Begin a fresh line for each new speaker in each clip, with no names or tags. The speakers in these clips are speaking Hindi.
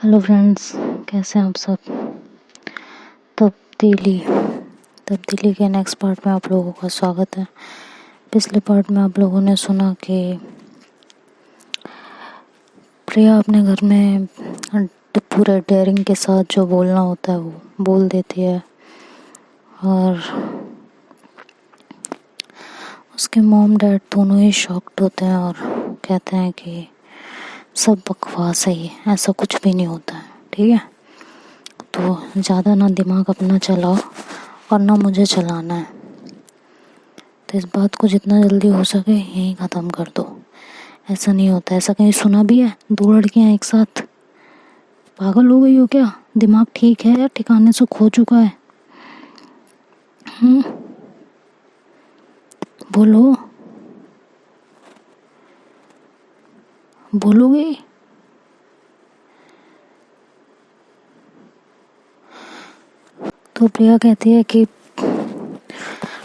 हेलो फ्रेंड्स, कैसे हैं आप सब। तब्दीली तब्दीली के नेक्स्ट पार्ट में आप लोगों का स्वागत है। पिछले पार्ट में आप लोगों ने सुना कि प्रिया अपने घर में पूरे डेयरिंग के साथ जो बोलना होता है वो बोल देती है और उसके मॉम डैड दोनों ही शॉक्ड होते हैं और कहते हैं कि सब बकवास है, ये ऐसा कुछ भी नहीं होता है। ठीक है, तो ज़्यादा ना दिमाग अपना चलाओ और ना मुझे चलाना है। तो इस बात को जितना जल्दी हो सके यहीं ख़त्म कर दो। ऐसा नहीं होता। ऐसा कहीं सुना भी है? 2 लड़कियां एक साथ? पागल हो गई हो क्या? दिमाग ठीक है या ठिकाने से खो चुका है? बोलो, बोलोगे? तो प्रिया कहती है कि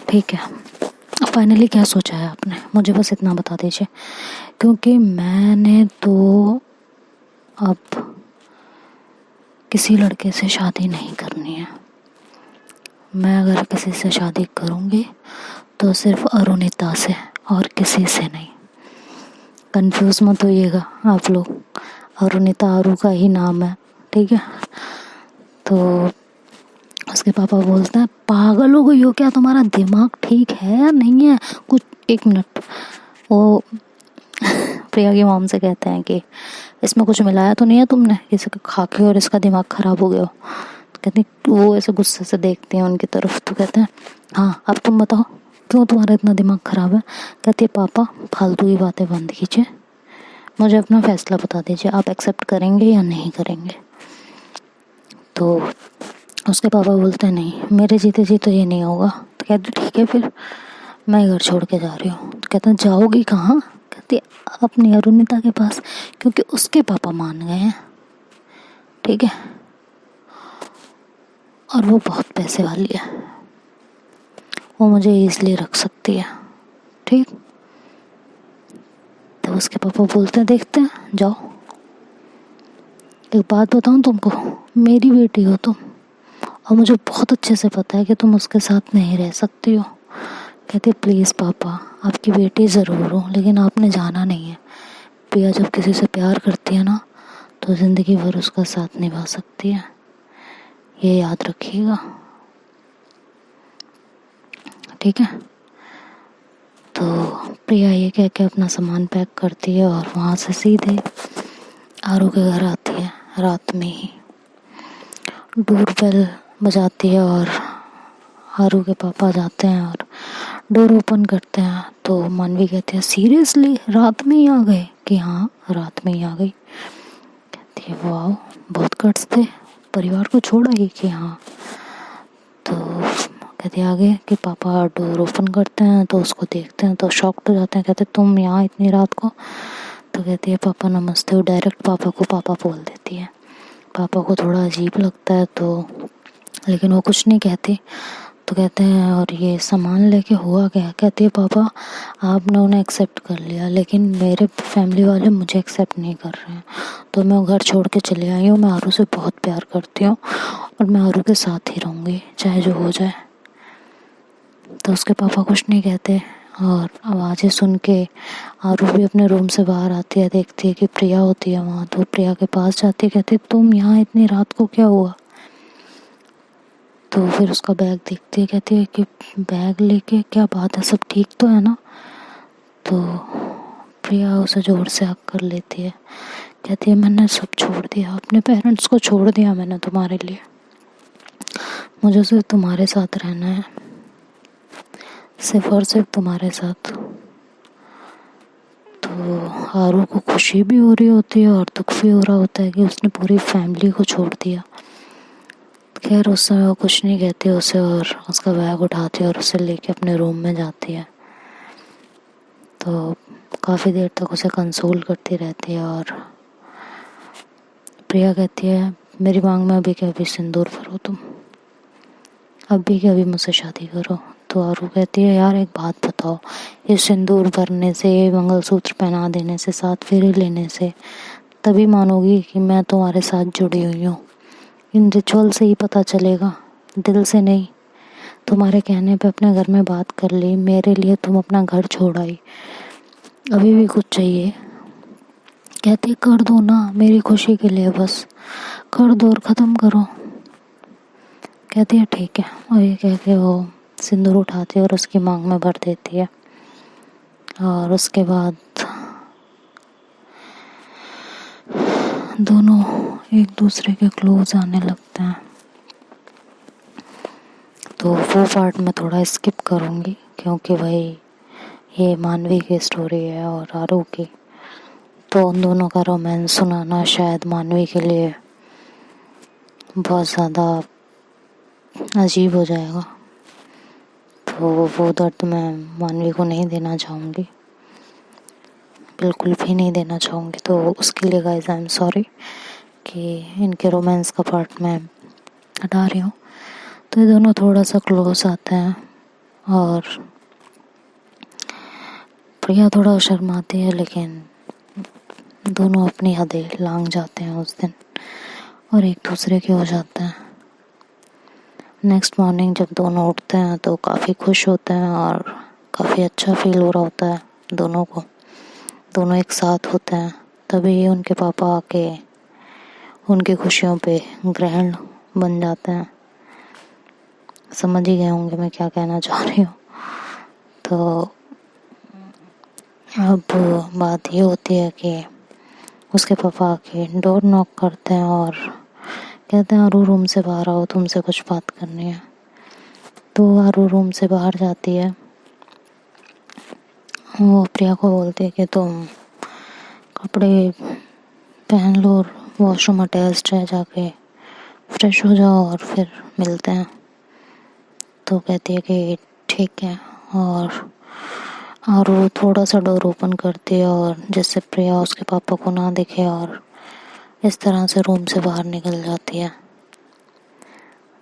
ठीक है, फाइनली क्या सोचा है आपने, मुझे बस इतना बता दीजिए, क्योंकि मैंने तो अब किसी लड़के से शादी नहीं करनी है। मैं अगर किसी से शादी करूँगी तो सिर्फ अरुणिता से और किसी से नहीं। कंफ्यूज मत होइएगा आप लोग, अरुणिता आरू का ही नाम है। ठीक है, तो उसके पापा बोलते हैं पागल हो गई हो क्या, तुम्हारा दिमाग ठीक है या नहीं है? कुछ 1 मिनट। वो प्रिया की मॉम से कहते हैं कि इसमें कुछ मिलाया तो नहीं है तुमने किसी का खा के और इसका दिमाग खराब हो गया हो? तो कहती, वो ऐसे गुस्से से देखते हैं उनकी तरफ। तो कहते हैं हाँ, अब तुम बताओ क्यों तुम्हारा इतना दिमाग खराब है? कहती है पापा फालतू की बातें बंद कीजिए, मुझे अपना फैसला बता दीजिए, आप एक्सेप्ट करेंगे या नहीं करेंगे। तो उसके पापा बोलते हैं नहीं, मेरे जीते जी तो ये नहीं होगा। तो कहते ठीक है, फिर मैं घर छोड़ के जा रही हूँ। तो कहते हैं जाओगी कहाँ? कहती अपनी अरुणिता के पास, क्योंकि उसके पापा मान गए हैं। ठीक है, और वो बहुत पैसे वाली है, वो मुझे ईजिली रख सकती है। ठीक, तो उसके पापा बोलते हैं देखते हैं, जाओ। एक बात बताऊँ तुमको, मेरी बेटी हो तुम और मुझे बहुत अच्छे से पता है कि तुम उसके साथ नहीं रह सकती हो। कहती प्लीज़ पापा, आपकी बेटी ज़रूर हो लेकिन आपने जाना नहीं है। प्रिया जब किसी से प्यार करती है ना तो ज़िंदगी भर उसका साथ निभा सकती है, ये याद रखिएगा। ठीक है, तो प्रिया ये कह के अपना सामान पैक करती है और वहाँ से सीधे आरू के घर आती है। रात में ही डोरबेल बजाती है और आरू के पापा जाते हैं और डोर ओपन करते हैं। तो मानवी कहती है सीरियसली रात में ही आ गए? कि हाँ, रात में ही आ गई। कहती है वाह, बहुत कट्स थे, परिवार को छोड़ा ही? कि हाँ। तो कहती है आगे कि पापा डोर ओपन करते हैं तो उसको देखते हैं तो शॉक्ड हो जाते हैं। कहते तुम यहाँ इतनी रात को? तो कहती है पापा नमस्ते। वो डायरेक्ट पापा को पापा बोल देती है। पापा को थोड़ा अजीब लगता है तो, लेकिन वो कुछ नहीं कहती। तो कहते हैं और ये सामान लेके हुआ क्या? कहती है पापा आपने उन्हें एक्सेप्ट कर लिया लेकिन मेरे फैमिली वाले मुझे एक्सेप्ट नहीं कर रहे हैं, तो मैं घर छोड़ के चले आई हूँ। मैं आरू से बहुत प्यार करती हूँ और मैं आरू के साथ ही रहूँगी चाहे जो हो जाए। तो उसके पापा कुछ नहीं कहते और आवाज़ें सुन के आरू भी अपने रूम से बाहर आती है, देखती है कि प्रिया होती है वहाँ। तो प्रिया के पास जाती है, कहती तुम यहाँ इतनी रात को, क्या हुआ? तो फिर उसका बैग देखती है, कहती है कि बैग लेके क्या बात है, सब ठीक तो है ना? तो प्रिया उसे जोर से हक कर लेती है, कहती है मैंने सब छोड़ दिया, अपने पेरेंट्स को छोड़ दिया मैंने तुम्हारे लिए, मुझे सिर्फ तुम्हारे साथ रहना है, सिर्फ और सिर्फ तुम्हारे साथ। तो आरू को खुशी भी हो रही होती है और दुख भी हो रहा होता है कि उसने पूरी फैमिली को छोड़ दिया। खैर उस समय वो कुछ नहीं कहती उसे और उसका बैग उठाती है और उसे लेके अपने रूम में जाती है। तो काफ़ी देर तक उसे कंसोल करती रहती है और प्रिया कहती है मेरी मांग में अभी के अभी सिंदूर भरो, तुम अभी के अभी मुझसे शादी करो। तो आरू कहती है यार एक बात बताओ, ये सिंदूर भरने से, मंगलसूत्र पहना देने से, 7 फेरे लेने से तभी मानोगी कि मैं तुम्हारे साथ जुड़ी हुई हूँ। इन रिचुअल से ही पता चलेगा, दिल से नहीं। तुम्हारे कहने पे अपने घर में बात कर ली, मेरे लिए तुम अपना घर छोड़ आई, अभी भी कुछ चाहिए? कहती है कर दो ना, मेरी खुशी के लिए बस कर दो और ख़त्म करो। कहती है ठीक है, और ये कह के वो सिंदूर उठाती है और उसकी मांग में भर देती है। और उसके बाद दोनों एक दूसरे के क्लोज आने लगते हैं। तो वो पार्ट मैं थोड़ा स्किप करूँगी, क्योंकि भाई ये मानवी की स्टोरी है और आरू की, तो उन दोनों का रोमांस सुनाना शायद मानवी के लिए बहुत ज़्यादा अजीब हो जाएगा। तो वो दर्द मैं मानवी को नहीं देना चाहूँगी, बिल्कुल भी नहीं देना चाहूँगी। तो उसके लिए गाइस आई एम सॉरी कि इनके रोमांस का पार्ट मैं हटा रही हूँ। तो ये दोनों थोड़ा सा क्लोज आते हैं और प्रिया थोड़ा शर्माती है, लेकिन दोनों अपनी हदें लांघ जाते हैं उस दिन और एक दूसरे के हो जाते हैं। नेक्स्ट मॉर्निंग जब दोनों उठते हैं तो काफ़ी खुश होते हैं और काफ़ी अच्छा फील हो रहा होता है दोनों को। दोनों एक साथ होते हैं, तभी उनके पापा आके उनकी खुशियों पे ग्रहण बन जाते हैं। समझ ही गए होंगे मैं क्या कहना चाह रही हूँ। तो अब बात ये होती है कि उसके पापा आके डोर नॉक करते हैं और कहते हैं आरू रूम से बाहर आओ, तुमसे कुछ बात करनी है। तो आरू रूम से बाहर जाती है। वो प्रिया को बोलती है कि तुम कपड़े पहन लो और वॉशरूम अटैच्ड है, जाके फ्रेश हो जाओ और फिर मिलते हैं। तो कहती है कि ठीक है, और वो थोड़ा सा डोर ओपन करती है और जिससे प्रिया उसके पापा को ना दिखे और इस तरह से रूम से बाहर निकल जाती है।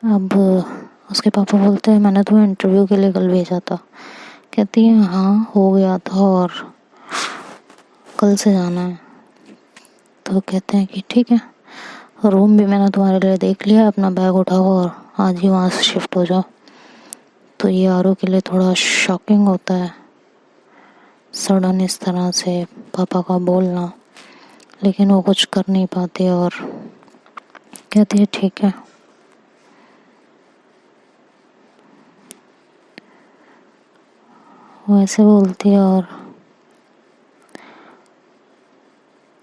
अब उसके पापा बोलते हैं मैंने तुम्हें इंटरव्यू के लिए कल भेजा था। कहती है हाँ हो गया था और कल से जाना है। तो कहते हैं कि ठीक है, रूम भी मैंने तुम्हारे लिए देख लिया, अपना बैग उठाओ और आज ही वहाँ से शिफ्ट हो जाओ। तो ये आरू के लिए थोड़ा शॉकिंग होता है सडन इस तरह से पापा का बोलना, लेकिन वो कुछ कर नहीं पाती और कहती है ठीक है। वो ऐसे बोलती है और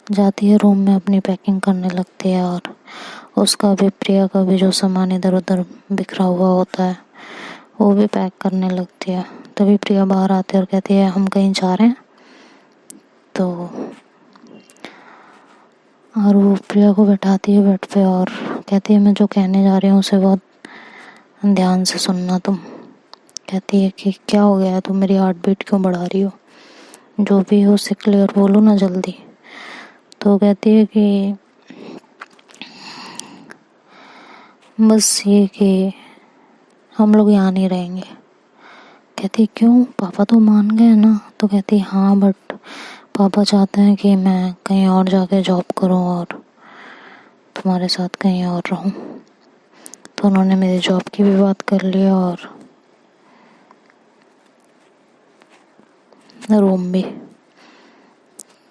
जाती है रूम में, अपनी पैकिंग करने लगती है और उसका भी प्रिया का भी जो सामान इधर उधर बिखरा हुआ होता है वो भी पैक करने लगती है। तभी प्रिया बाहर आती है और कहती है हम कहीं जा रहे हैं। तो और वो प्रिया को बैठाती है बेड पे और कहती है मैं जो कहने जा रही हूँ उसे बहुत ध्यान से सुनना तुम। कहती है कि क्या हो गया है, तुम मेरी हार्ट बीट क्यों बढ़ा रही हो, जो भी हो उसे क्लियर बोलो ना जल्दी। तो कहती है कि बस ये कि हम लोग यहाँ नहीं रहेंगे। कहती क्यों, पापा तो मान गए ना। तो कहती हाँ बट पापा चाहते हैं कि मैं कहीं और जाके जॉब करूँ और तुम्हारे साथ कहीं और रहूँ। तो उन्होंने मेरी जॉब की भी बात कर ली और रूम भी।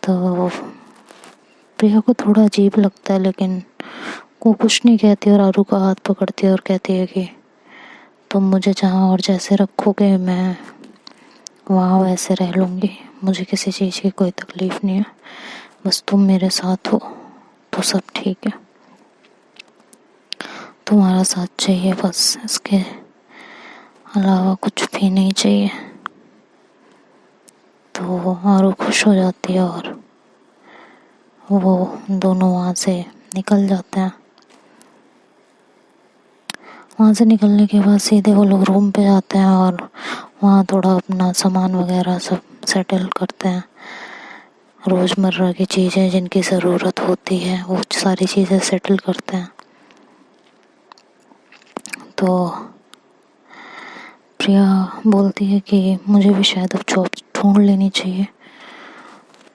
तो प्रिया को थोड़ा अजीब लगता है, लेकिन वो कुछ नहीं कहती और आरू का हाथ पकड़ती है और कहती है कि तुम मुझे जहाँ और जैसे रखोगे मैं वहाँ वैसे रह लूँगी, मुझे किसी चीज़ की कोई तकलीफ़ नहीं है, बस तुम मेरे साथ हो तो सब ठीक है। तुम्हारा साथ चाहिए बस, इसके अलावा कुछ भी नहीं चाहिए। तो आरू खुश हो जाती है और वो दोनों वहाँ से निकल जाते हैं। वहाँ से निकलने के बाद सीधे वो लोग रूम पे जाते हैं और वहाँ थोड़ा अपना सामान वगैरह सब सेटल करते हैं। रोज़मर्रा की चीज़ें जिनकी ज़रूरत होती है वो सारी चीज़ें सेटल करते हैं। तो प्रिया बोलती है कि मुझे भी शायद अब जॉब ढूंढ लेनी चाहिए।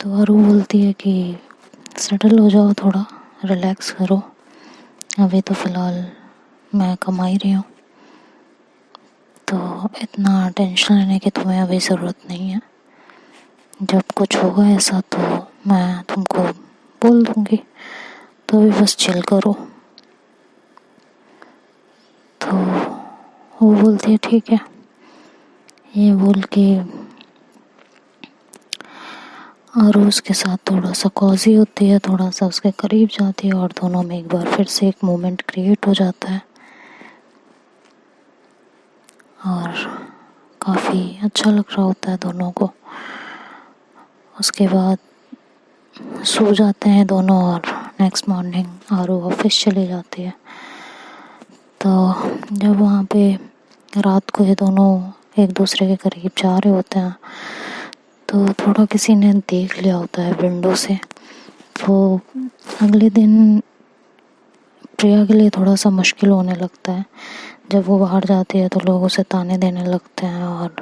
तो आरू बोलती है कि सेटल हो जाओ, थोड़ा रिलैक्स करो। अभी तो फ़िलहाल मैं कमा ही रही हूँ, तो इतना टेंशन लेने की तुम्हें अभी ज़रूरत नहीं है। जब कुछ होगा ऐसा तो मैं तुमको बोल दूँगी, तो अभी बस चिल करो। तो वो बोलती है ठीक है, ये बोल के और उसके साथ थोड़ा सा कॉजी होती है, थोड़ा सा उसके करीब जाती है और दोनों में एक बार फिर से एक मोमेंट क्रिएट हो जाता है और काफ़ी अच्छा लग रहा होता है दोनों को। उसके बाद सो जाते हैं दोनों और नेक्स्ट मॉर्निंग आरू ऑफिस चली जाती है। तो जब वहाँ पे रात को ये दोनों एक दूसरे के करीब जा रहे होते हैं, तो थोड़ा किसी ने देख लिया होता है विंडो से। तो अगले दिन प्रिया के लिए थोड़ा सा मुश्किल होने लगता है। जब वो बाहर जाती है तो लोग उसे ताने देने लगते हैं और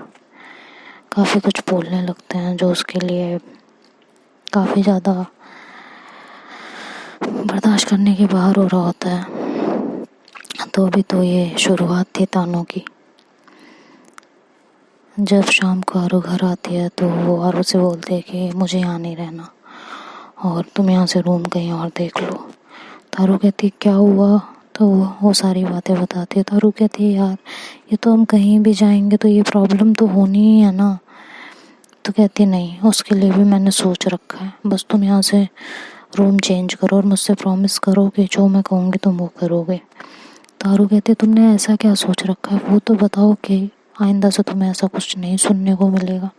काफ़ी कुछ बोलने लगते हैं, जो उसके लिए काफ़ी ज़्यादा बर्दाश्त करने के बाहर हो रहा होता है। तो अभी तो ये शुरुआत थी तानों की। जब शाम को आरू घर आती है तो वो आरू से बोलती है कि मुझे यहाँ नहीं रहना और तुम यहाँ से रूम कहीं और देख लो। तारू कहती है क्या हुआ, तो वो सारी बातें बताती है। तारू कहती है यार, ये तो हम कहीं भी जाएंगे तो ये प्रॉब्लम तो होनी ही है ना। तो कहती नहीं, उसके लिए भी मैंने सोच रखा है, बस तुम यहाँ से रूम चेंज करो और मुझसे प्रॉमिस करो कि जो मैं कहूँगी तुम वो करोगे। तारू कहती तुमने ऐसा क्या सोच रखा है, वो तो बताओ कि आइंदा से तुम्हें ऐसा कुछ नहीं सुनने को मिलेगा।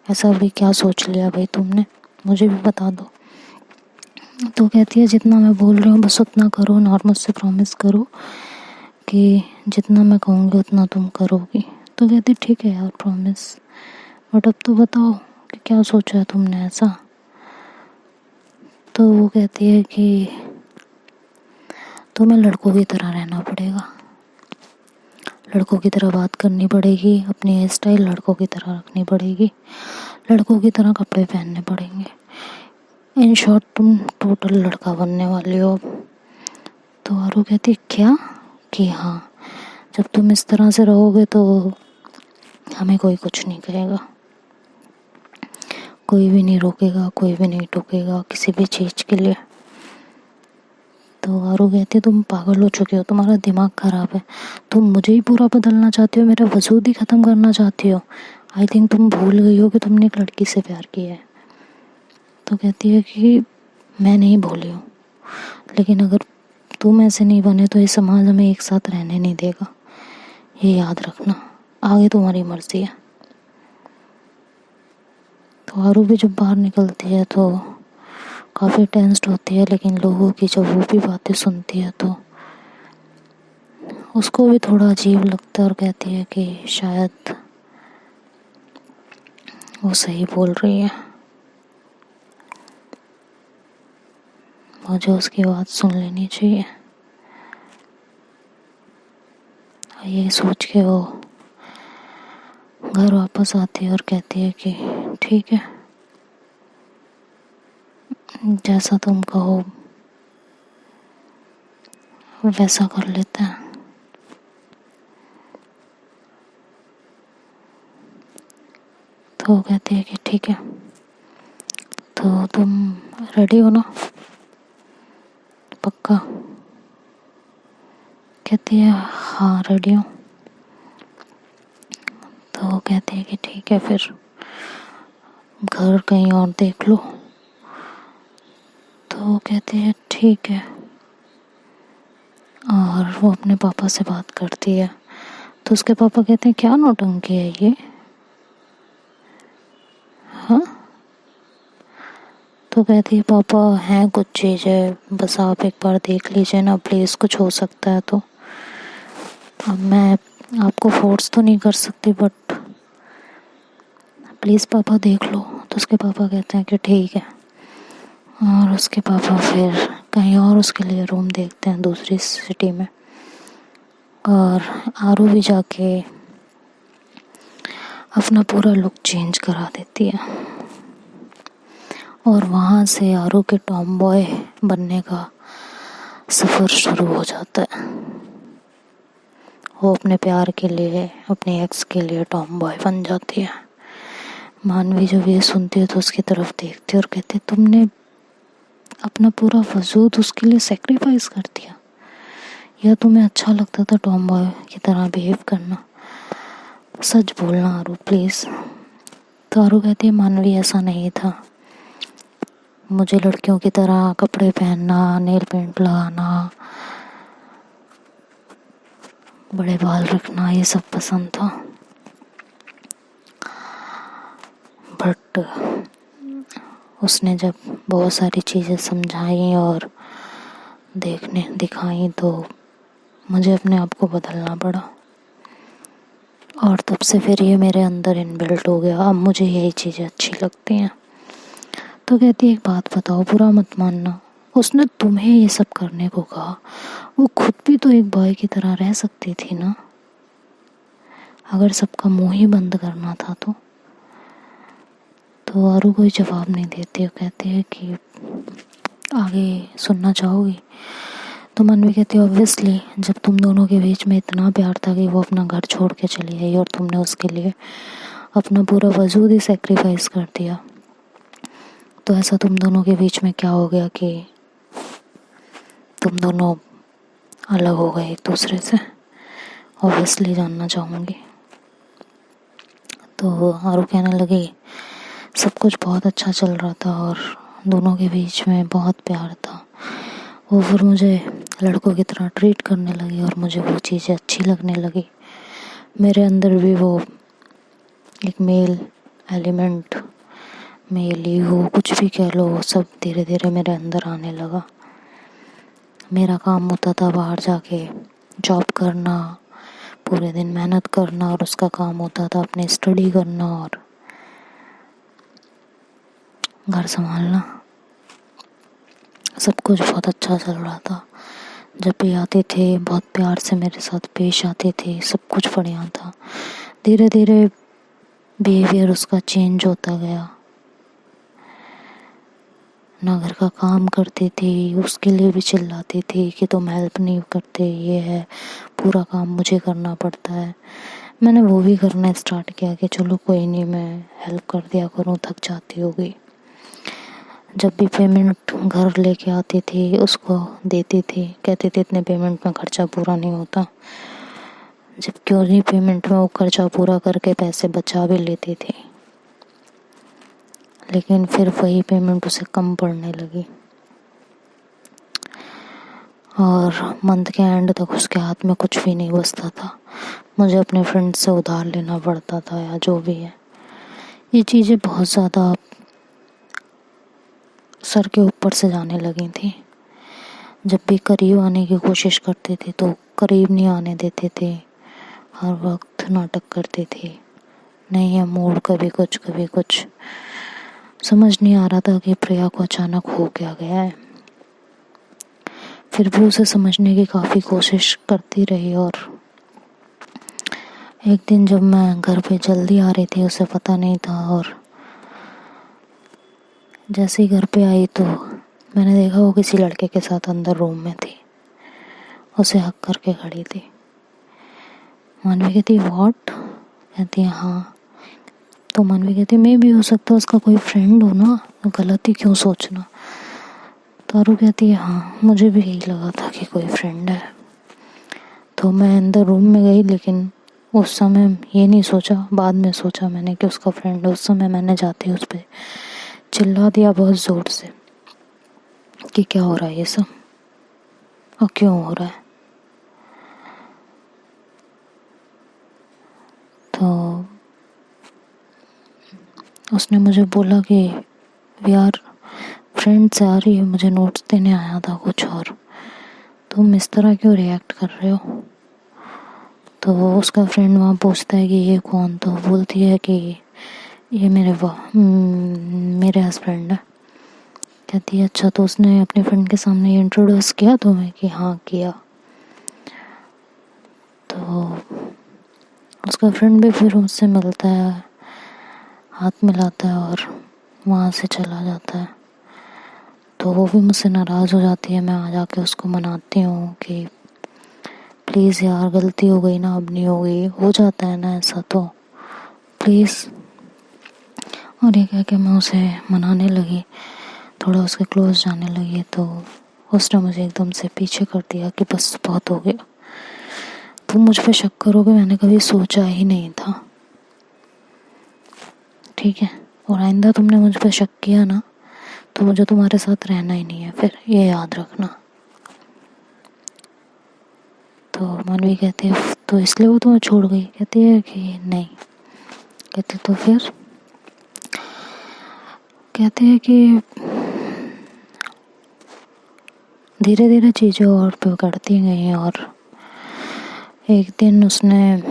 ऐसा भी क्या सोच लिया भाई तुमने, मुझे भी बता दो। तो कहती है जितना मैं बोल रही हूँ बस उतना करो और मुझसे प्रॉमिस करो कि जितना मैं कहूँगी उतना तुम करोगी। तो कहती ठीक है यार प्रॉमिस, बट अब तो बताओ कि क्या सोचा है तुमने ऐसा। तो वो कहती है कि तुम्हें लड़कों की तरह रहना पड़ेगा, लड़कों की तरह बात करनी पड़ेगी, अपनी हेयर स्टाइल लड़कों की तरह रखनी पड़ेगी, लड़कों की तरह कपड़े पहनने पड़ेंगे। इन शॉर्ट तुम टोटल लड़का बनने वाली हो। तो आरू कहती क्या, कि हाँ जब तुम इस तरह से रहोगे तो हमें कोई कुछ नहीं कहेगा, कोई भी नहीं रोकेगा, कोई भी नहीं टोकेगा किसी भी चीज़ के लिए। तो आरू कहती तुम पागल हो चुके हो, तुम्हारा दिमाग ख़राब है, तुम मुझे ही पूरा बदलना चाहती हो, मेरा वजूद ही ख़त्म करना चाहती हो। आई थिंक तुम भूल गई हो कि तुमने एक लड़की से प्यार किया है। तो कहती है कि मैं नहीं भूली हूँ, लेकिन अगर तुम ऐसे नहीं बने तो ये समाज हमें एक साथ रहने नहीं देगा, ये याद रखना, आगे तुम्हारी मर्जी है। तो आरू भी जब बाहर निकलती है तो काफ़ी टेंस्ड होती है, लेकिन लोगों की जब वो भी बातें सुनती है तो उसको भी थोड़ा अजीब लगता है और कहती है कि शायद वो सही बोल रही है, मुझे उसकी बात सुन लेनी चाहिए। ये सोच के वो घर वापस आती है और कहती है कि ठीक है जैसा तुम कहो वैसा कर लेते हैं। तो वो कहती है कि ठीक है, तो तुम रेडी हो ना, पक्का। कहती है हाँ रेडी हूँ। तो वो कहती है कि ठीक है फिर घर कहीं और देख लो। तो वो कहती है ठीक है, और वो अपने पापा से बात करती है। तो उसके पापा कहते हैं क्या नौटंकी है ये, हाँ। तो कहती है पापा हैं कुछ चीज़ें, बस आप एक बार देख लीजिए ना प्लीज़, कुछ हो सकता है तो। अब मैं आपको फोर्स तो नहीं कर सकती बट प्लीज़ पापा देख लो। तो उसके पापा कहते हैं कि ठीक है, और उसके पापा फिर कहीं और उसके लिए रूम देखते हैं दूसरी सिटी में। और आरू भी जाके अपना पूरा लुक चेंज करा देती है और वहाँ से आरू के टॉम बॉय बनने का सफ़र शुरू हो जाता है। वो अपने प्यार के लिए, अपने एक्स के लिए टॉम बॉय बन जाती है। मानवी जब ये सुनती है तो उसकी तरफ देखती है और कहती है, तुमने अपना पूरा वजूद उसके लिए सेक्रीफाइस कर दिया, या तुम्हें अच्छा लगता था टॉम बॉय की तरह बिहेव करना? सच बोलना आरू प्लीज़। तो आरू कहती है, मानवी ऐसा नहीं था, मुझे लड़कियों की तरह कपड़े पहनना, नेल पेंट लगाना, बड़े बाल रखना, ये सब पसंद था। बट उसने जब बहुत सारी चीज़ें समझाई और दिखाई तो मुझे अपने आप को बदलना पड़ा, और तब से फिर ये मेरे अंदर इनबिल्ट हो गया। अब मुझे यही चीज़ें अच्छी लगती हैं। तो कहती है, एक बात बताओ, बुरा मत मानना, उसने तुम्हें ये सब करने को कहा, वो खुद भी तो एक बॉय की तरह रह सकती थी ना, अगर सबका मुंह ही बंद करना था तो आरू कोई जवाब नहीं देती। वो कहती है कि आगे सुनना चाहोगी? तो मानवी कहती है, ऑब्वियसली, जब तुम दोनों के बीच में इतना प्यार था कि वो अपना घर छोड़ के चली आई और तुमने उसके लिए अपना पूरा वजूद ही सेक्रीफाइस कर दिया, तो ऐसा तुम दोनों के बीच में क्या हो गया कि तुम दोनों अलग हो गए एक दूसरे से? ऑब्वियसली जानना चाहूँगी। तो आरू कहने लगी, सब कुछ बहुत अच्छा चल रहा था और दोनों के बीच में बहुत प्यार था। वो फिर मुझे लड़कों की तरह ट्रीट करने लगी और मुझे वो चीज़ें अच्छी लगने लगी। मेरे अंदर भी वो एक मेल एलिमेंट, मेल ईगो, कुछ भी कह लो, वो सब धीरे धीरे मेरे अंदर आने लगा। मेरा काम होता था बाहर जाके जॉब करना, पूरे दिन मेहनत करना, और उसका काम होता था अपनी स्टडी करना और घर संभालना। सब कुछ बहुत अच्छा चल रहा था। जब भी आते थे बहुत प्यार से मेरे साथ पेश आते थे, सब कुछ बढ़िया था। धीरे धीरे बिहेवियर उसका चेंज होता गया। ना घर का काम करती थी, उसके लिए भी चिल्लाती थी कि तुम हेल्प नहीं करते, ये है, पूरा काम मुझे करना पड़ता है। मैंने वो भी करना स्टार्ट किया कि चलो कोई नहीं, मैं हेल्प कर दिया करूँ, थक जाती होगी। जब भी पेमेंट घर लेके आती थी उसको देती थी, कहती थी इतने पेमेंट में खर्चा पूरा नहीं होता, जब क्यों नहीं पेमेंट में वो खर्चा पूरा करके पैसे बचा भी लेती थी, लेकिन फिर वही पेमेंट उसे कम पड़ने लगी और मंथ के एंड तक उसके हाथ में कुछ भी नहीं बचता था। मुझे अपने फ्रेंड से उधार लेना पड़ता था या जो भी है। ये चीज़ें बहुत ज़्यादा सर के ऊपर से जाने लगी थी। जब भी करीब आने की कोशिश करते थे तो करीब नहीं आने देते थे, हर वक्त नाटक करते थे, नहीं है मूड, कभी कुछ कभी कुछ। समझ नहीं आ रहा था कि प्रिया को अचानक हो क्या गया है। फिर भी उसे समझने की काफ़ी कोशिश करती रही और एक दिन जब मैं घर पे जल्दी आ रही थी, उसे पता नहीं था, और जैसे ही घर पे आई तो मैंने देखा वो किसी लड़के के साथ अंदर रूम में थी। उसे हक करके खड़ी थी। मानवी कहती, व्हाट? कहती है, हाँ। तो मानवी कहती, मैं भी हो सकता है उसका कोई फ्रेंड हो ना, तो गलत ही क्यों सोचना। तारू कहती है, हाँ, मुझे भी यही लगा था कि कोई फ्रेंड है। तो मैं अंदर रूम में गई, लेकिन उस समय ये नहीं सोचा, बाद में सोचा मैंने कि उसका फ्रेंड है। उस समय मैंने जाते ही उस पर चिल्ला दिया बहुत ज़ोर से कि क्या हो रहा है ये सब, और क्यों हो रहा है। तो उसने मुझे बोला कि यार फ्रेंड से आ रही है, मुझे नोट्स देने आया था कुछ, और तुम इस तरह क्यों रिएक्ट कर रहे हो। तो उसका फ्रेंड वहाँ पूछता है कि ये कौन, तो बोलती है कि ये मेरे हस्बैंड है। कहती है, अच्छा, तो उसने अपने फ्रेंड के सामने इंट्रोड्यूस किया तुम्हें? कि हाँ किया। तो उसका फ्रेंड भी फिर उससे मिलता है, हाथ मिलाता है और वहाँ से चला जाता है। तो वो भी मुझसे नाराज़ हो जाती है। मैं आ जाके उसको मनाती हूँ कि प्लीज़ यार गलती हो गई ना, अब नहीं होगी, हो जाता है ना ऐसा, तो प्लीज़। और ये कह के मैं उसे मनाने लगी, थोड़ा उसके क्लोज जाने लगी, तो उसने मुझे एकदम से पीछे कर दिया कि बस बहुत हो गया। तुम मुझ पे शक करोगे, मैंने कभी सोचा ही नहीं था, ठीक है। और आइंदा तुमने मुझ पे शक किया ना, तो मुझे तुम्हारे साथ रहना ही नहीं है, फिर ये याद रखना। तो मानवी कहती है तो इसलिए वो तुम्हें छोड़ गई? कहती है कि नहीं। कहती तो फिर? कहती है कि धीरे धीरे चीज़ें और बिगड़ती गई, और एक दिन उसने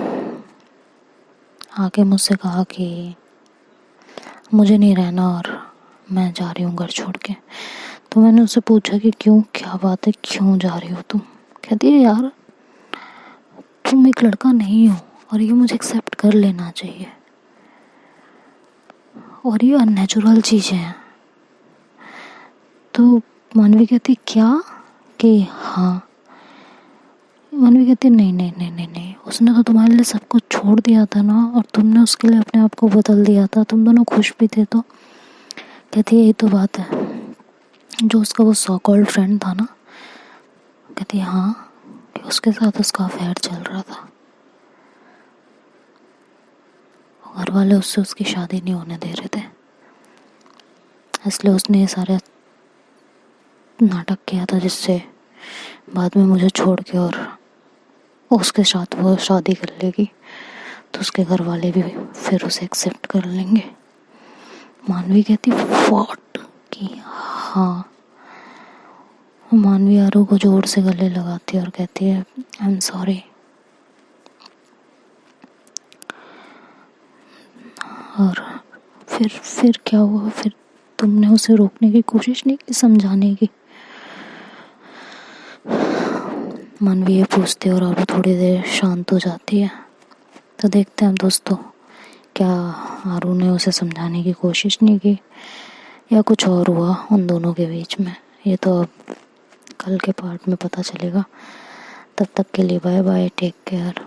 आके मुझसे कहा कि मुझे नहीं रहना और मैं जा रही हूँ घर छोड़ के। तो मैंने उससे पूछा कि क्यों, क्या बात है, क्यों जा रही हो तुम? कहती है यार तुम एक लड़का नहीं हो और ये मुझे एक्सेप्ट कर लेना चाहिए, और ये अननेचुरल चीज़ें हैं। तो मानवी कहती क्या? कि हाँ। मानवी कहती नहीं नहीं नहीं नहीं नहीं, उसने तो तुम्हारे लिए सब कुछ छोड़ दिया था ना, और तुमने उसके लिए अपने आप को बदल दिया था, तुम दोनों खुश भी थे। तो कहती है यही तो बात है, जो उसका वो सो कॉल्ड फ्रेंड था ना, कहती है हाँ, कि उसके साथ उसका अफेयर चल रहा था, घर वाले उससे उसकी शादी नहीं होने दे रहे थे, इसलिए उसने ये सारे नाटक किया था, जिससे बाद में मुझे छोड़ के और उसके साथ वो शादी कर लेगी, तो उसके घर वाले भी फिर उसे एक्सेप्ट कर लेंगे। मानवी कहती व्हाट? कि हाँ। मानवी आरू को जोर से गले लगाती है और कहती है आई एम सॉरी। और फिर क्या हुआ? फिर तुमने उसे रोकने की कोशिश नहीं की, समझाने की? मानवी ये पूछती है और आरू थोड़ी देर शांत हो जाती है। तो देखते हैं दोस्तों, क्या आरू ने उसे समझाने की कोशिश नहीं की या कुछ और हुआ उन दोनों के बीच में, ये तो अब कल के पार्ट में पता चलेगा। तब तक के लिए बाय बाय, टेक केयर।